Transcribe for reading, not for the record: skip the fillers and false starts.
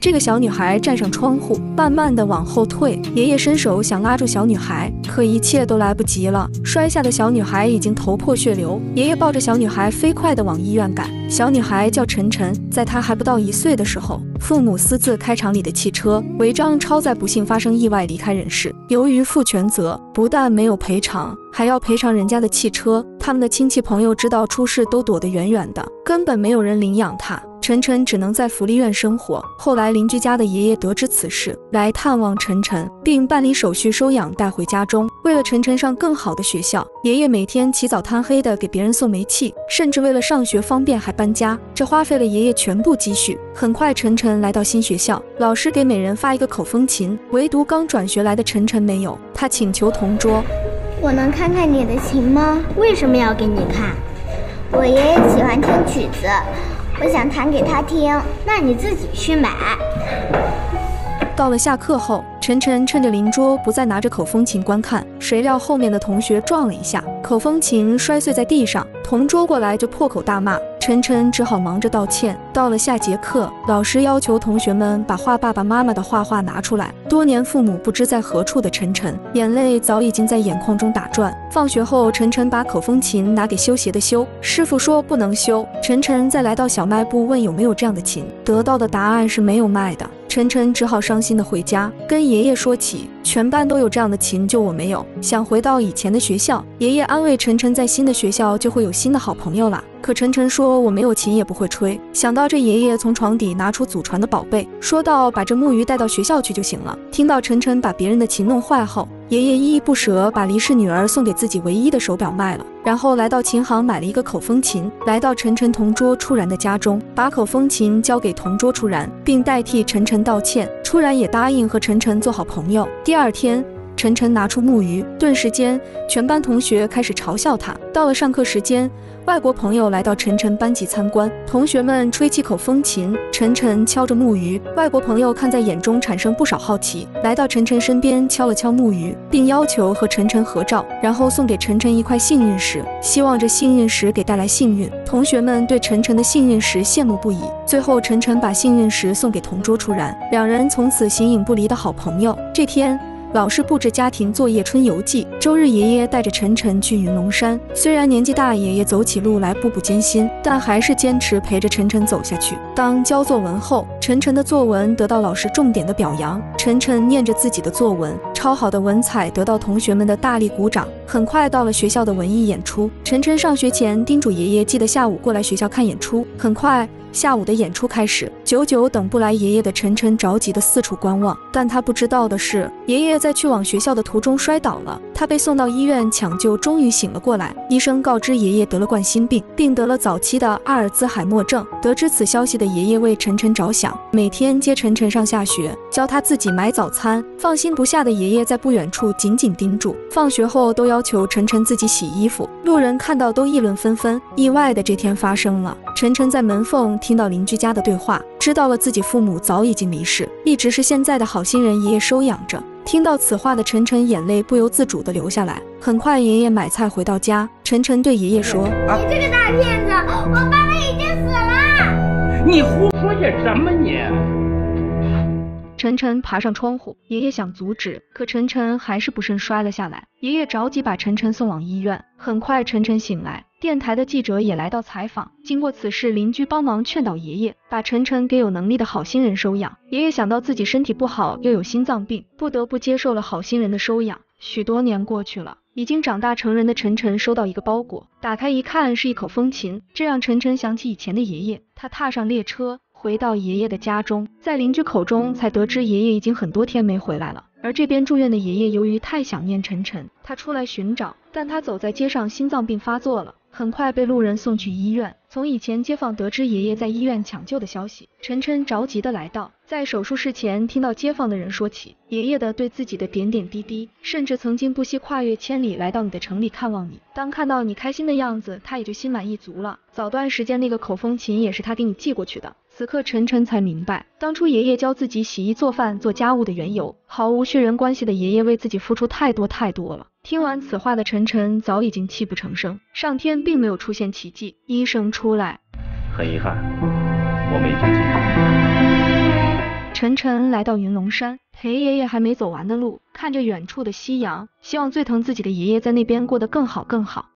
这个小女孩站上窗户，慢慢的往后退。爷爷伸手想拉住小女孩，可一切都来不及了。摔下的小女孩已经头破血流，爷爷抱着小女孩飞快的往医院赶。小女孩叫晨晨，在她还不到1岁的时候，父母私自开厂里的汽车，违章超载，不幸发生意外离开人世。由于负全责，不但没有赔偿，还要赔偿人家的汽车。他们的亲戚朋友知道出事都躲得远远的，根本没有人领养她。晨晨只能在福利院生活。后来邻居家的爷爷得知此事，来探望晨晨，并办理手续收养带回家中。为了晨晨上更好的学校，爷爷每天起早贪黑的给别人送煤气，甚至为了上学方便还搬家，这花费了爷爷全部积蓄。很快晨晨来到新学校，老师给每人发一个口风琴，唯独刚转学来的晨晨没有。他请求同桌，我能看看你的琴吗？为什么要给你看？我爷爷喜欢听曲子，我想弹给他听。那你自己去买。到了下课后，晨晨趁着邻桌不再拿着口风琴观看，谁料后面的同学撞了一下，口风琴摔碎在地上，同桌过来就破口大骂，晨晨只好忙着道歉。到了下节课，老师要求同学们把画爸爸妈妈的画拿出来。多年父母不知在何处的晨晨，眼泪早已经在眼眶中打转。放学后，晨晨把口风琴拿给修鞋的修，师傅说不能修。晨晨再来到小卖部问有没有这样的琴，得到的答案是没有卖的。晨晨只好伤心的回家，跟爷爷说起，全班都有这样的琴，就我没有，想回到以前的学校。爷爷安慰晨晨，在新的学校就会有新的好朋友啦。可晨晨说我没有琴也不会吹。想到这，爷爷从床底拿出祖传的宝贝，说道把这木鱼带到学校去就行了。听到晨晨把别人的琴弄坏后，爷爷依依不舍，把离世女儿送给自己唯一的手表卖了，然后来到琴行买了一个口风琴，来到晨晨同桌初然的家中，把口风琴交给同桌初然，并代替晨晨道歉。初然也答应和晨晨做好朋友。第二天，晨晨拿出木鱼，顿时间全班同学开始嘲笑他。到了上课时间，外国朋友来到晨晨班级参观，同学们吹起口风琴，晨晨敲着木鱼。外国朋友看在眼中，产生不少好奇，来到晨晨身边敲了敲木鱼，并要求和晨晨合照，然后送给晨晨一块幸运石，希望这幸运石给带来幸运。同学们对晨晨的幸运石羡慕不已。最后晨晨把幸运石送给同桌初然，两人从此形影不离的好朋友。这天，老师布置家庭作业春游记，周日爷爷带着晨晨去云龙山。虽然年纪大，爷爷走起路来步步艰辛，但还是坚持陪着晨晨走下去。当交作文后，晨晨的作文得到老师重点的表扬，晨晨念着自己的作文，超好的文采得到同学们的大力鼓掌。很快到了学校的文艺演出，晨晨上学前叮嘱爷爷记得下午过来学校看演出。很快下午的演出开始，久久等不来爷爷的晨晨着急的四处观望，但他不知道的是，爷爷在去往学校的途中摔倒了，他被送到医院抢救，终于醒了过来。医生告知爷爷得了冠心病，并得了早期的阿尔兹海默症。得知此消息的爷爷为晨晨着想，每天接晨晨上下学，教他自己买早餐。放心不下的爷爷在不远处紧紧盯住，放学后都要求晨晨自己洗衣服。路人看到都议论纷纷。意外的这天发生了，晨晨在门缝听到邻居家的对话，知道了自己父母早已经离世，一直是现在的好心人爷爷收养着。听到此话的晨晨眼泪不由自主地流下来。很快爷爷买菜回到家，晨晨对爷爷说，你这个大骗子，我爸爸已经死了。你胡说些什么你？晨晨爬上窗户，爷爷想阻止，可晨晨还是不慎摔了下来。爷爷着急把晨晨送往医院。很快晨晨醒来，电台的记者也来到采访。经过此事，邻居帮忙劝导爷爷把晨晨给有能力的好心人收养。爷爷想到自己身体不好，又有心脏病，不得不接受了好心人的收养。许多年过去了，已经长大成人的晨晨收到一个包裹，打开一看是一口风琴，这让晨晨想起以前的爷爷。他踏上列车回到爷爷的家中，在邻居口中才得知爷爷已经很多天没回来了。而这边住院的爷爷由于太想念晨晨，他出来寻找，但他走在街上心脏病发作了，很快被路人送去医院。从以前街坊得知爷爷在医院抢救的消息，晨晨着急的来到，在手术室前听到街坊的人说起爷爷的对自己的点点滴滴，甚至曾经不惜跨越千里来到你的城里看望你。当看到你开心的样子，他也就心满意足了。早段时间那个口风琴也是他给你寄过去的。此刻晨晨才明白，当初爷爷教自己洗衣做饭做家务的缘由。毫无血缘关系的爷爷为自己付出太多了。听完此话的晨晨早已经泣不成声。上天并没有出现奇迹，医生出来，很遗憾，我们已经尽力。晨晨来到云龙山，陪爷爷还没走完的路，看着远处的夕阳，希望最疼自己的爷爷在那边过得更好更好。